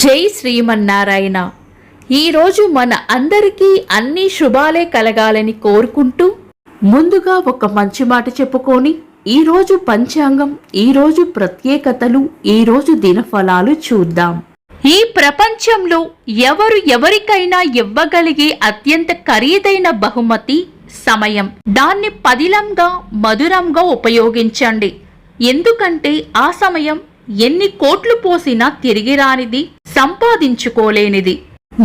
జై శ్రీమన్నారాయణ. ఈరోజు మన అందరికీ అన్ని శుభాలే కలగాలని కోరుకుంటూ ముందుగా ఒక మంచి మాట చెప్పుకొని ఈరోజు పంచాంగం, ఈరోజు ప్రత్యేకతలు, ఈరోజు దినఫలాలు చూద్దాం. ఈ ప్రపంచంలో ఎవరికైనా ఇవ్వగలిగే అత్యంత ఖరీదైన బహుమతి సమయం. దాన్ని పదిలంగా మధురంగా ఉపయోగించండి. ఎందుకంటే ఆ సమయం ఎన్ని కోట్లు పోసినా తిరిగి రానిది, సంపాదించుకోలేనిది.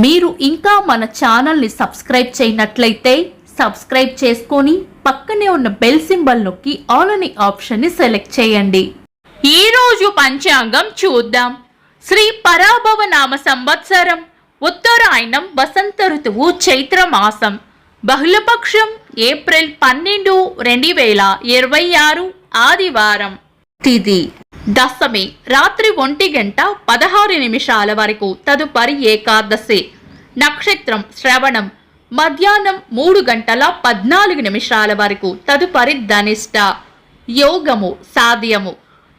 మీరు ఇంకా మన ఛానల్ని సబ్స్క్రైబ్ చేయనట్లయితే సబ్స్క్రైబ్ చేసుకొని పక్కనే ఉన్న బెల్ సింబల్ నొక్కి ఆల్ అనే ఆప్షన్ని సెలెక్ట్ చేయండి. ఈరోజు పంచాంగం చూద్దాం. శ్రీ పరాభవ నామ సంవత్సరం, ఉత్తరాయణం, వసంత ఋతువు, చైత్రమాసం, బహుళపక్షం, ఏప్రిల్ 12, 2026, ఆదివారం. తిథి దశమి, రాత్రి 1:16 వరకు, తదుపరి ఏకాదశి. నక్షత్రం శ్రవణం, మధ్యాహ్నం 3:14 వరకు, తదుపరి ధనిష్ట. యోగము సాధ్యము,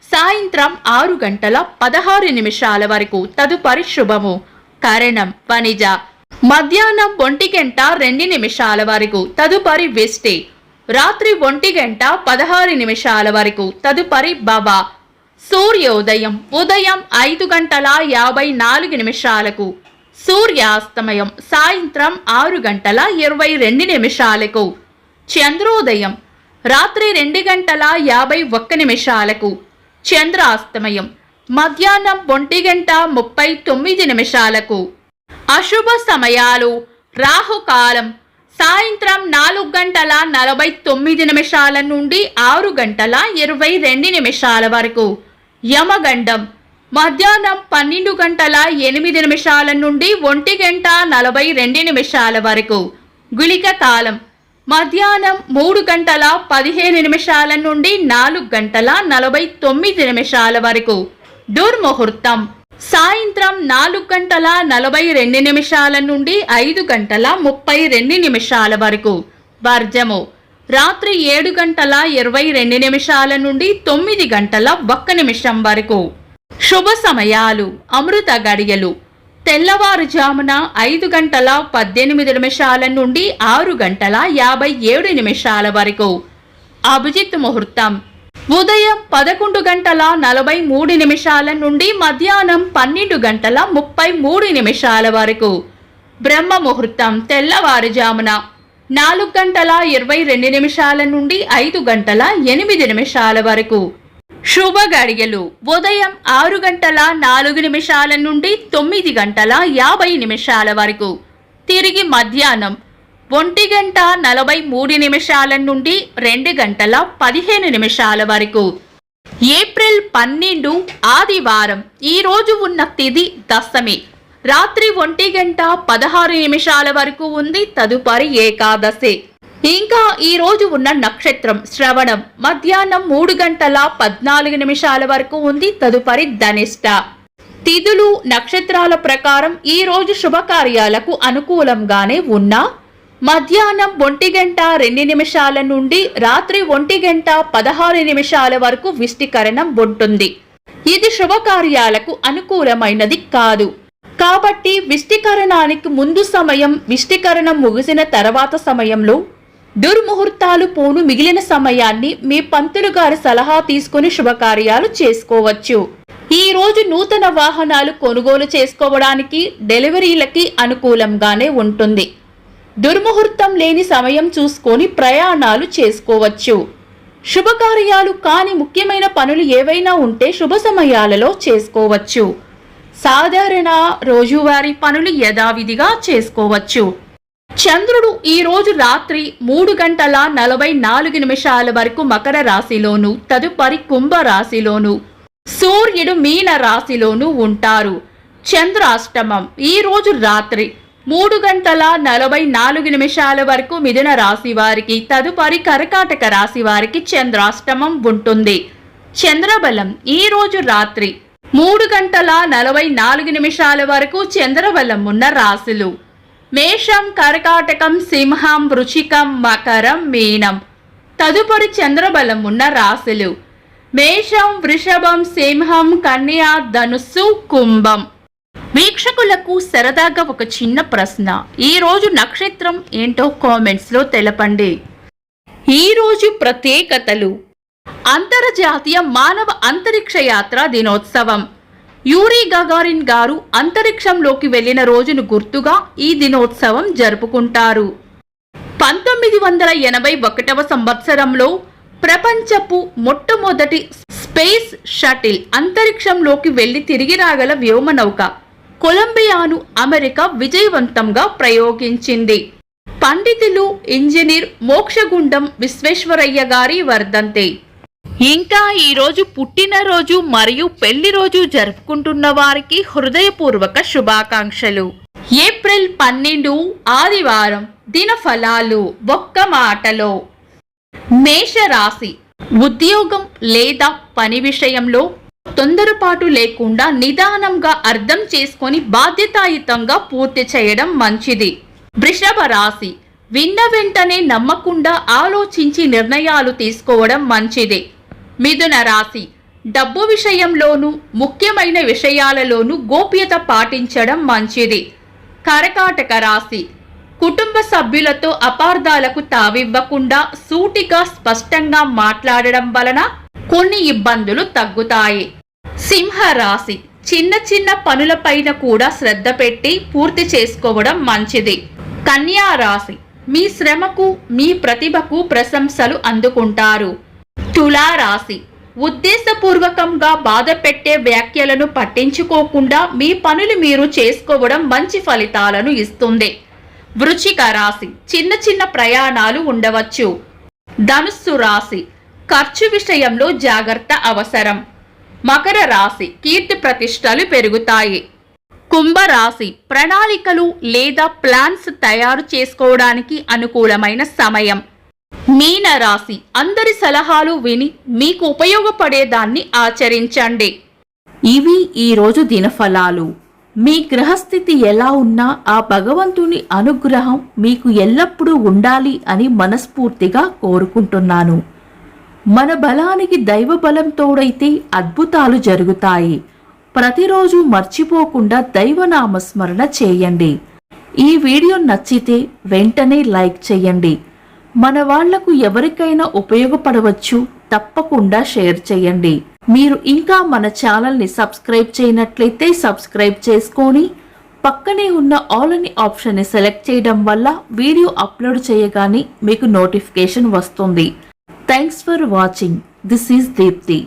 సాయంత్రం 6:16 వరకు, తదుపరి శుభము. కరణం వనిజ, మధ్యాహ్నం 1:02 వరకు, తదుపరి విష్టి. రాత్రి 1:16 వరకు, తదుపరి బవ. సూర్యోదయం ఉదయం 5:54, సూర్యాస్తమయం సాయంత్రం 6:22. చంద్రోదయం రాత్రి 2:51, చంద్రాస్తమయం మధ్యాహ్నం 1:39. అశుభ సమయాలు: రాహుకాలం సాయంత్రం 4:49 నుండి 6:22 వరకు. యమగండం మధ్యాహ్నం 12:08 నుండి 1:42 వరకు. గుళిక కాలం మధ్యాహ్నం 3:15 నుండి 4:49 వరకు. దుర్ముహూర్తం సాయంత్రం 4:42 నుండి 5:32 వరకు. వర్జము రాత్రి 7:22 నుండి 9:01 వరకు. శుభ సమయాలు: అమృత గడియలు తెల్లవారుజామున 5:18 నుండి 6:57 వరకు. అభిజిత్ ముహూర్తం ఉదయం 11:43 నుండి మధ్యాహ్నం 12:33 వరకు. బ్రహ్మ ముహూర్తం తెల్లవారుజామున 4:22 నుండి 5:08 వరకు. శుభ గడియలు ఉదయం 6:04 నుండి 9:50 వరకు. తిరిగి మధ్యాహ్నం 1:43 నుండి 2:15 వరకు. ఏప్రిల్ 12, ఆదివారం. ఈ రోజు ఉన్న తిథి దశమి, రాత్రి 1:16 వరకు ఉంది, తదుపరి ఏకాదశి. ఇంకా ఈ రోజు ఉన్న నక్షత్రం శ్రవణం, మధ్యాహ్నం 3:14 వరకు ఉంది, తదుపరి ధనిష్ట. తిథులు నక్షత్రాల ప్రకారం ఈ రోజు శుభకార్యాలకు అనుకూలంగానే ఉన్నా మధ్యాహ్నం 1:02 నుండి రాత్రి 1:16 వరకు విష్టికరణం ఉంటుంది. ఇది శుభకార్యాలకు అనుకూలమైనది కాదు. కాబట్టి విష్టికరణానికి ముందు సమయం, విష్టికరణం ముగిసిన తర్వాత సమయంలో దుర్ముహూర్తాలు పోను మిగిలిన సమయాన్ని మీ పంతులు గారి సలహా తీసుకుని శుభకార్యాలు చేసుకోవచ్చు. ఈ రోజు నూతన వాహనాలు కొనుగోలు చేసుకోవడానికి, డెలివరీలకి అనుకూలంగానే ఉంటుంది. దుర్ముహూర్తం లేని సమయం చూసుకొని ప్రయాణాలు చేసుకోవచ్చు. శుభకార్యాలు కాని ముఖ్యమైన పనులు ఏవైనా ఉంటే శుభ సమయాలలో చేసుకోవచ్చు. సాధారణ రోజువారీ పనులు యథావిధిగా చేసుకోవచ్చు. చంద్రుడు ఈ రోజు రాత్రి 3:44 వరకు మకర రాశిలోను, తదుపరి కుంభ రాశిలోను, సూర్యుడు మీన రాశిలోను ఉంటారు. చంద్రాష్టమం ఈ రోజు రాత్రి 3:44 వరకు మిథున రాశి వారికి, తదుపరి కర్కాటక రాశి వారికి చంద్రాష్టమం ఉంటుంది. చంద్రబలం ఈ రోజు రాత్రి 3:44 వరకు చంద్రబలం ఉన్న రాశులు: మేషం, కర్కాటకం, సింహం, వృశ్చికం, మకరం, మీనం. తదుపరి చంద్రబలం ఉన్న రాశులు: మేషం, వృషభం, సింహం, కన్య, ధనుస్సు, కుంభం. వీక్షకులకు సరదాగా ఒక చిన్న ప్రశ్న, ఈ రోజు నక్షత్రం ఏంటో కామెంట్స్ లో తెలపండి. ఈ రోజు ప్రత్యేకతలు: అంతర్జాతీయ మానవ అంతరిక్ష యాత్ర దినోత్సవం. యూరీ గగారిన్ గారు అంతరిక్షంలోకి వెళ్లిన రోజును గుర్తుగా ఈ దినోత్సవం జరుపుకుంటారు. 1981వ సంవత్సరంలో ప్రపంచపు మొట్టమొదటి స్పేస్ షటిల్ అంతరిక్షంలోకి వెళ్లి తిరిగి రాగల వ్యోమనౌక కొలంబియాను అమెరికా విజయవంతంగా ప్రయోగించింది. పండితులు ఇంజనీర్ మోక్షగుండం విశ్వేశ్వరయ్య గారి వర్ధంతి. ఇంకా ఈరోజు పుట్టినరోజు మరియు పెళ్లి రోజు జరుపుకుంటున్న వారికి హృదయపూర్వక శుభాకాంక్షలు. ఏప్రిల్ 12 ఆదివారం. దిన ఫలాలు ఒక్క మాటలో. మేషరాశి. ఉద్యోగం లేదా పని విషయంలో తొందరపాటు లేకుండా నిదానంగా అర్థం చేసుకొని బాధ్యతాయుతంగా పూర్తి చేయడం మంచిది. వృషభ రాశి. విన్న వెంటనే నమ్మకుండా ఆలోచించి నిర్ణయాలు తీసుకోవడం మంచిది. మిథున రాశి. డబ్బు విషయంలోనూ ముఖ్యమైన విషయాలలోనూ గోప్యత పాటించడం మంచిది. కర్కాటక రాశి. కుటుంబ సభ్యులతో అపార్థాలకు తావివ్వకుండా సూటిగా స్పష్టంగా మాట్లాడడం వలన కొన్ని ఇబ్బందులు తగ్గుతాయి. సింహరాశి. చిన్న చిన్న పనులపైన కూడా శ్రద్ధ పెట్టి పూర్తి చేసుకోవడం మంచిది. కన్యా రాశి. మీ శ్రమకు మీ ప్రతిభకు ప్రశంసలు అందుకుంటారు. తులారాశి. ఉద్దేశపూర్వకంగా బాధ పెట్టే వ్యాఖ్యలను పట్టించుకోకుండా మీ పనులు మీరు చేసుకోవడం మంచి ఫలితాలను ఇస్తుంది. వృశ్చిక రాశి. చిన్న చిన్న ప్రయాణాలు ఉండవచ్చు. ధనుస్సు రాశి. ఖర్చు విషయంలో జాగ్రత్త అవసరం. మకర రాశి. కీర్తి ప్రతిష్టలు పెరుగుతాయి. కుంభరాశి. ప్రణాళికలు లేదా ప్లాన్స్ తయారు చేసుకోవడానికి అనుకూలమైన సమయం. మీనరాశి. అందరి సలహాలు విని మీకు ఉపయోగపడేదాన్ని ఆచరించండి. ఇవి ఈరోజు దినఫలాలు. మీ గ్రహస్థితి ఎలా ఉన్నా ఆ భగవంతుని అనుగ్రహం మీకు ఎల్లప్పుడూ ఉండాలి అని మనస్ఫూర్తిగా కోరుకుంటున్నాను. మన బలానికి దైవ బలం తోడైతే అద్భుతాలు జరుగుతాయి. ప్రతిరోజు మర్చిపోకుండా దైవనామస్మరణ చేయండి. ఈ వీడియో నచ్చితే వెంటనే లైక్ చేయండి. మన వాళ్లకు ఎవరికైనా ఉపయోగపడవచ్చు. తప్పకుండా షేర్ చేయండి. మీరు ఇంకా మన ఛానల్ని సబ్స్క్రైబ్ చేయనట్లయితే సబ్స్క్రైబ్ చేసుకొని పక్కనే ఉన్న ఆల్ అని ఆప్షన్ని సెలెక్ట్ చేయడం వల్ల వీడియో అప్లోడ్ చేయగానే మీకు నోటిఫికేషన్ వస్తుంది. Thanks for watching. This is Deepti.